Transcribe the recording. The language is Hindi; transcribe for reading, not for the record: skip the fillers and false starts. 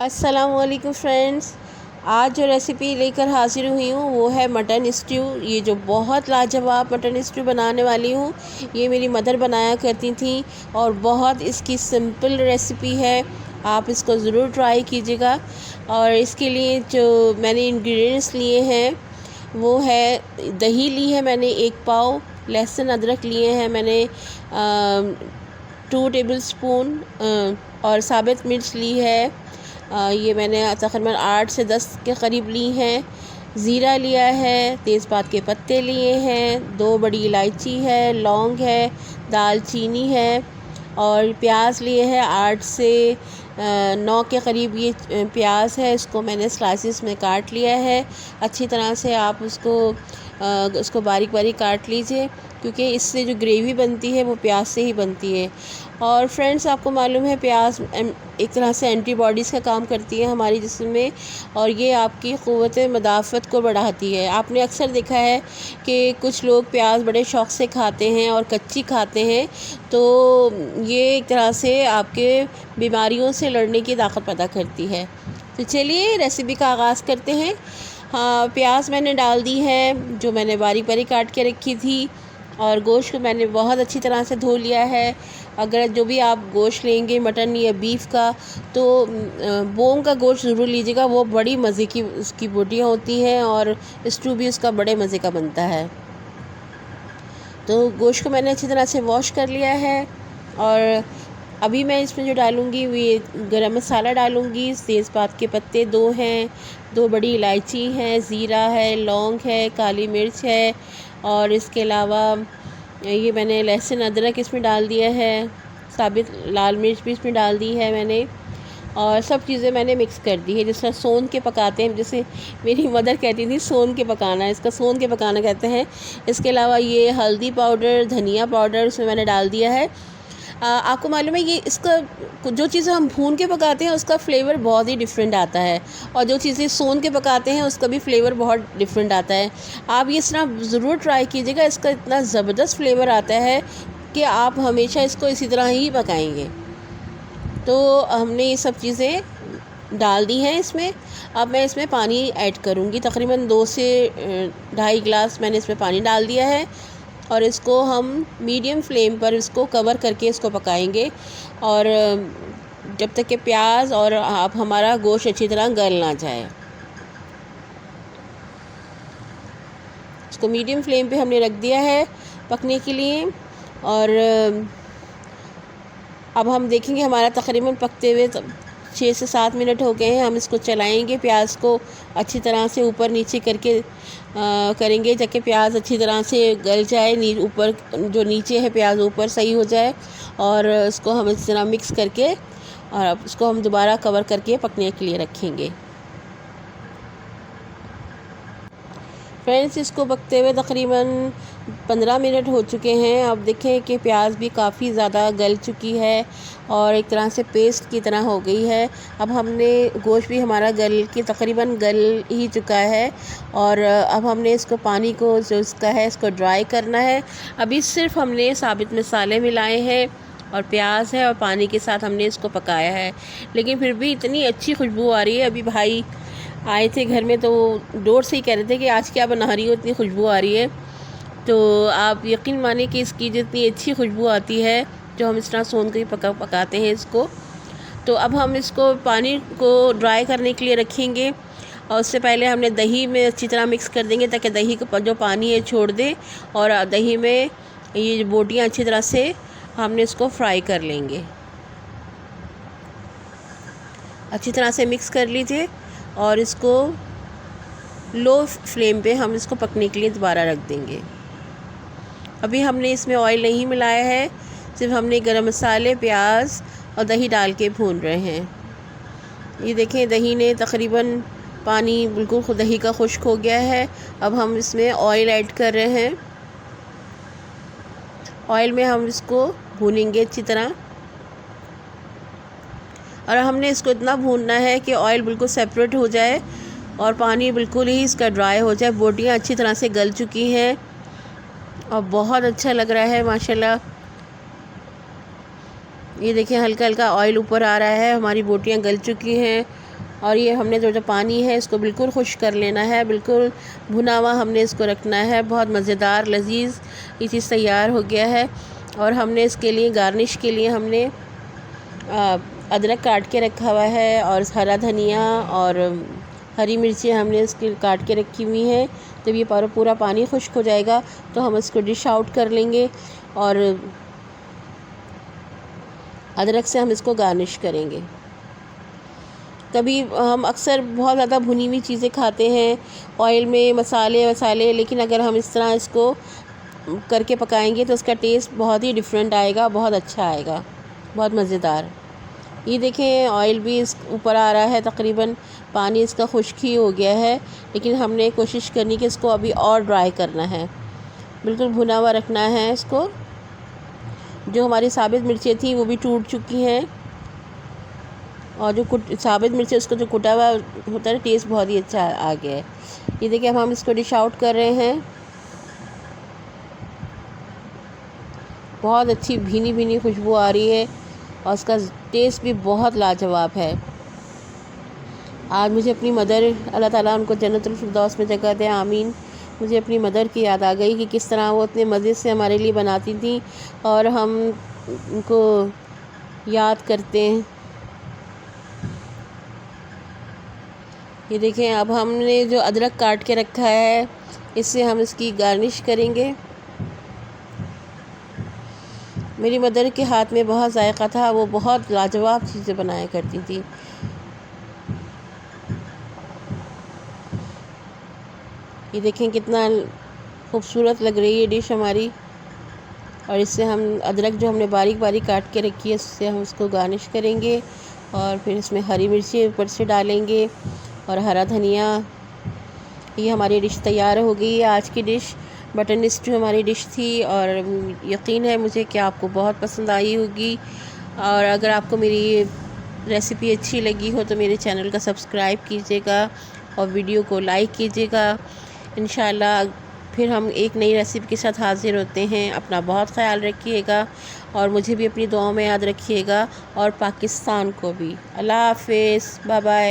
अस्सलामुअलैकुम फ्रेंड्स। आज जो रेसिपी लेकर हाज़िर हुई हूँ वो है मटन स्ट्यू। ये जो बहुत लाजवाब मटन स्ट्यू बनाने वाली हूँ, ये मेरी मदर बनाया करती थी और बहुत इसकी सिंपल रेसिपी है। आप इसको ज़रूर ट्राई कीजिएगा। और इसके लिए जो मैंने इंग्रेडिएंट्स लिए हैं वो है, दही ली है मैंने 1 पाव, लहसुन अदरक लिए हैं मैंने 2 टेबलस्पून, और साबित मिर्च ली है। ये मैंने तकरीबन 8 से 10 के करीब ली हैं। ज़ीरा लिया है, तेज़पात के पत्ते लिए हैं, 2 बड़ी इलायची है, लौंग है, दालचीनी है और प्याज लिए हैं 8 से 9 के करीब। ये प्याज है, इसको मैंने स्लाइसिस में काट लिया है। अच्छी तरह से आप उसको बारीक बारीक काट लीजिए, क्योंकि इससे जो ग्रेवी बनती है वो प्याज से ही बनती है। और फ्रेंड्स, आपको मालूम है प्याज एक तरह से एंटीबॉडीज़ का काम करती है हमारी जिस्म में, और ये आपकी क़ुव्वत मदाफ़त को बढ़ाती है। आपने अक्सर देखा है कि कुछ लोग प्याज बड़े शौक़ से खाते हैं और कच्ची खाते हैं, तो ये एक तरह से आपके बीमारियों से लड़ने की ताकत पैदा करती है। तो चलिए रेसिपी का आगाज़ करते हैं। हाँ, प्याज मैंने डाल दी है जो मैंने बारीक बारीक काट के रखी थी, और गोश्त को मैंने बहुत अच्छी तरह से धो लिया है। अगर जो भी आप गोश्त लेंगे मटन या बीफ का, तो बोन का गोश्त ज़रूर लीजिएगा, वो बड़ी मज़े की उसकी बोटियाँ होती हैं और स्टू भी उसका बड़े मज़े का बनता है। तो गोश्त को मैंने अच्छी तरह से वॉश कर लिया है, और अभी मैं इसमें जो डालूँगी वो गरम मसाला डालूँगी। तेज़पात के पत्ते 2 हैं, 2 बड़ी इलायची हैं, ज़ीरा है, लौंग है, काली मिर्च है, और इसके अलावा ये मैंने लहसुन अदरक इसमें डाल दिया है, साबित लाल मिर्च भी इसमें डाल दी है मैंने, और सब चीज़ें मैंने मिक्स कर दी है। जिस तरह सोन के पकाते हैं, जैसे मेरी मदर कहती थी सोन के पकाना, इसका सोन के पकाना कहते हैं। इसके अलावा ये हल्दी पाउडर, धनिया पाउडर इसमें मैंने डाल दिया है। आपको मालूम है ये इसका जो चीज़ें हम भून के पकाते हैं उसका फ्लेवर बहुत ही डिफरेंट आता है, और जो चीज़ें सोन के पकाते हैं उसका भी फ्लेवर बहुत डिफरेंट आता है। आप ये इस तरह ज़रूर ट्राई कीजिएगा, इसका इतना ज़बरदस्त फ्लेवर आता है कि आप हमेशा इसको इसी तरह ही पकाएंगे। तो हमने ये सब चीज़ें डाल दी हैं इसमें। अब मैं इसमें पानी ऐड करूँगी, तकरीबन 2 से 2.5 गिलास मैंने इसमें पानी डाल दिया है, और इसको हम मीडियम फ्लेम पर इसको कवर करके इसको पकाएंगे, और जब तक कि प्याज और आप हमारा गोश्त अच्छी तरह गल ना जाए। इसको मीडियम फ्लेम पे हमने रख दिया है पकने के लिए, और अब हम देखेंगे हमारा तकरीबन पकते हुए 6 से 7 मिनट हो गए हैं। हम इसको चलाएंगे, प्याज को अच्छी तरह से ऊपर नीचे करके करेंगे ताकि प्याज अच्छी तरह से गल जाए, ऊपर जो नीचे है प्याज ऊपर सही हो जाए, और इसको हम इस तरह मिक्स करके और अब इसको हम दोबारा कवर करके पकने के लिए रखेंगे। फ्रेंड्स, इसको पकते हुए तकरीबन 15 मिनट हो चुके हैं। अब देखें कि प्याज भी काफ़ी ज़्यादा गल चुकी है और एक तरह से पेस्ट की तरह हो गई है। अब हमने गोश्त भी हमारा तकरीबन गल ही चुका है, और अब हमने इसको पानी को जो इसका है इसको ड्राई करना है। अभी सिर्फ हमने साबित मसाले मिलाए हैं और प्याज है और पानी के साथ हमने इसको पकाया है, लेकिन फिर भी इतनी अच्छी खुशबू आ रही है। अभी भाई आए थे घर में तो डोर से ही कह रहे थे कि आज क्या बना रही हो, इतनी खुशबू आ रही है। तो आप यकीन माने कि इसकी जितनी अच्छी खुशबू आती है जो हम इस तरह सोन के पकाते हैं इसको। तो अब हम इसको पानी को ड्राई करने के लिए रखेंगे, और उससे पहले हमने दही में अच्छी तरह मिक्स कर देंगे ताकि दही का जो पानी है छोड़ दे, और दही में ये बोटियाँ अच्छी तरह से हमने इसको फ्राई कर लेंगे। अच्छी तरह से मिक्स कर लीजिए, और इसको लो फ्लेम पे हम इसको पकने के लिए दोबारा रख देंगे। अभी हमने इसमें ऑयल नहीं मिलाया है, सिर्फ हमने गरम मसाले, प्याज और दही डाल के भून रहे हैं। ये देखें, दही ने तकरीबन पानी बिल्कुल दही का खुश्क हो गया है। अब हम इसमें ऑयल ऐड कर रहे हैं। ऑयल में हम इसको भूनेंगे अच्छी तरह, और हमने इसको इतना भूनना है कि ऑयल बिल्कुल सेपरेट हो जाए और पानी बिल्कुल ही इसका ड्राई हो जाए। बोटियाँ अच्छी तरह से गल चुकी हैं और बहुत अच्छा लग रहा है माशाल्लाह। ये देखिए, हल्का हल्का ऑयल ऊपर आ रहा है, हमारी बोटियाँ गल चुकी हैं और ये हमने जो पानी है इसको बिल्कुल खुश्क कर लेना है, बिल्कुल भुना हुआ हमने इसको रखना है। बहुत मज़ेदार लजीज़ ये चीज़ तैयार हो गया है। और हमने इसके लिए गार्निश के लिए हमने अदरक काट के रखा हुआ है और हरा धनिया और हरी मिर्ची हमने इसके काट के रखी हुई हैं। जब ये पूरा पानी खुश्क हो जाएगा तो हम इसको डिश आउट कर लेंगे और अदरक से हम इसको गार्निश करेंगे। कभी हम अक्सर बहुत ज़्यादा भुनी हुई चीज़ें खाते हैं ऑयल में, मसाले, लेकिन अगर हम इस तरह इसको करके पकाएंगे तो इसका टेस्ट बहुत ही डिफरेंट आएगा, बहुत अच्छा आएगा, बहुत मज़ेदार। ये देखें ऑयल भी इस ऊपर आ रहा है, तकरीबन पानी इसका खुश्क ही हो गया है, लेकिन हमने कोशिश करनी कि इसको अभी और ड्राई करना है, बिल्कुल भुना हुआ रखना है इसको। जो हमारी साबित मिर्चें थी वो भी टूट चुकी हैं और जो साबित मिर्ची उसका जो कुटा हुआ होता है टेस्ट बहुत ही अच्छा आ गया है। ये देखिए अब हम इसको डिश आउट कर रहे हैं। बहुत अच्छी भीनी भीनी खुशबू आ रही है और उसका टेस्ट भी बहुत लाजवाब है। आज मुझे अपनी मदर, अल्लाह ताला उनको जन्नतुल फिरदौस में जगह दे, आमीन, मुझे अपनी मदर की याद आ गई कि किस तरह वो इतने मज़े से हमारे लिए बनाती थी और हम उनको याद करते हैं। ये देखें अब हमने जो अदरक काट के रखा है इससे हम इसकी गार्निश करेंगे। मेरी मदर के हाथ में बहुत जायका था, वो बहुत लाजवाब चीज़ें बनाया करती थी। ये देखें कितना खूबसूरत लग रही है डिश हमारी। और इससे हम अदरक जो हमने बारीक बारीक काट के रखी है उससे हम उसको गार्निश करेंगे और फिर इसमें हरी मिर्ची ऊपर से डालेंगे और हरा धनिया। ये हमारी डिश तैयार हो गई है। आज की डिश बटन स्ट्यू हमारी डिश थी और यकीन है मुझे कि आपको बहुत पसंद आई होगी। और अगर आपको मेरी रेसिपी अच्छी लगी हो तो मेरे चैनल का सब्सक्राइब कीजिएगा और वीडियो को लाइक कीजिएगा। इंशाल्लाह फिर हम एक नई रेसिपी के साथ हाज़िर होते हैं। अपना बहुत ख्याल रखिएगा और मुझे भी अपनी दुआओं में याद रखिएगा और पाकिस्तान को भी। अल्लाह हाफ़िज़, बाय बाय।